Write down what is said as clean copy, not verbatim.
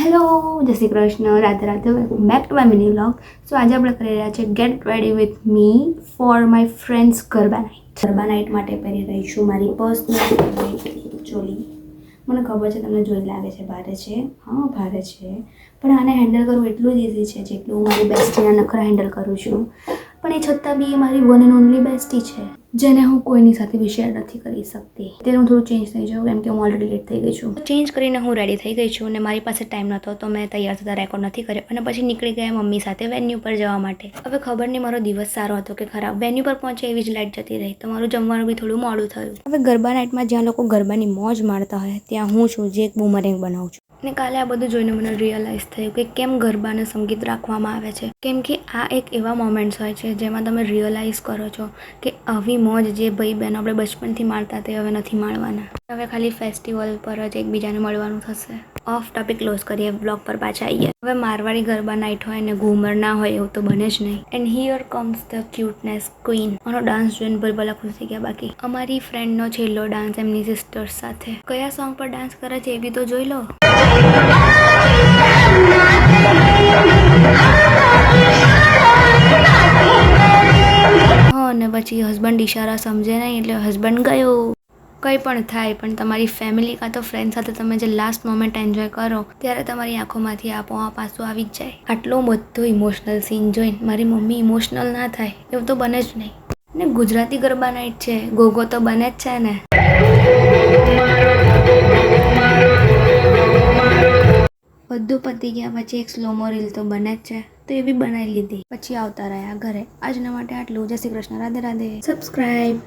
Hello, જય Shri Krishna, Radhe Radhe, welcome back to my mini vlog. So આજે આપણે કરી રહ્યા છીએ get ready with me for my friends garba night. Garba night માટે પહેરી રહી છું મારી પર્સનલ ચોલી. મને ખબર છે તમને જોઈ લાગે છે ભારે છે, હા ભારે છે, પણ આને હેન્ડલ કરવું એટલું જ ઇઝી છે જેટલું હું મારી બેસ્ટીના નખરા હેન્ડલ કરું છું. પણ એ છતાં બી એ મારી વન એન્ડ ઓનલી બેસ્ટી છે, જેને હું કોઈની સાથે બી શેર નથી કરી શકતી. તેનું થોડું ચેન્જ થઈ જાઉં કેમ કે હું ઓલરેડી લેટ થઈ ગઈ છું. ચેન્જ કરીને હું રેડી થઈ ગઈ છું અને મારી પાસે ટાઈમ નહોતો તો મેં તૈયાર થતાં રેકોર્ડ નથી કર્યો અને પછી નીકળી ગયા મમ્મી સાથે વેન્યુ પર જવા માટે. હવે ખબર નહીં મારો દિવસ સારો હતો કે ખરાબ. વેન્યુ પર પહોંચે એવી જ લાઈટ જતી રહી તો મારું જમવાનું બી થોડું મોડું થયું. હવે ગરબા નાઇટમાં જ્યાં લોકો ગરબાની મોજ માણતા હોય ત્યાં હું છું જે એક બૂમરેંગ બનાવું છું. અને કાલે આ બધું જોઈને મને રિયલાઇઝ થયું કે કેમ ગરબાને સંગીત રાખવામાં આવે છે. કેમ કે આ એક એવા મોમેન્ટ્સ હોય છે જેમાં તમે રિયલાઇઝ કરો છો કે આવી મોજ જે ભાઈ બહેનો આપણે બચપનથી માણતા તે હવે નથી માણવાના. હવે ખાલી ફેસ્ટિવલ પર જ એકબીજાને મળવાનું થશે. ઓફ ટોપિક ક્લોઝ કરીએ, બ્લોગ પર પાછા આવીએ. હવે મારવાડી ગરબા નાઇટ હોય ને ઘૂમર ના હોય એવું તો બને જ નહીં. And here comes the cuteness queen. મારો ડાન્સ જોઈને ભલભલા ખુશ થઈ ગયા. બાકી અમારી ફ્રેન્ડનો છેલ્લો ડાન્સ એમની સિસ્ટર્સ સાથે. કયા સોંગ પર ડાન્સ કરે છે એ બી તો જોઈ લો. અને પછી હસબન્ડ ઇશારા સમજે નહીં એટલે હસબન્ડ ગયો. કંઈ પણ થાય પણ તમારી ફેમિલી કાં તો ફ્રેન્ડ સાથે તમે જે લાસ્ટ મોમેન્ટ એન્જોય કરો ત્યારે તમારી આંખોમાંથી આપોઆપ આંસુ આવી જ જાય. આટલો બધો ઇમોશનલ સીન જોઈને મારી મમ્મી ઇમોશનલ ના થાય એવું તો બને જ નહીં. ને ગુજરાતી ગરબા નાઇટ છે, ગોગો તો બને જ છે ને. બધું પતી ગયા પછી એક સ્લોમો રીલ તો બને જ છે તો એ બી બનાવી લીધી. પછી આવતા રહ્યા ઘરે. આજના માટે આટલું. જય શ્રી કૃષ્ણ, રાધે રાધે. સબસ્ક્રાઈબ.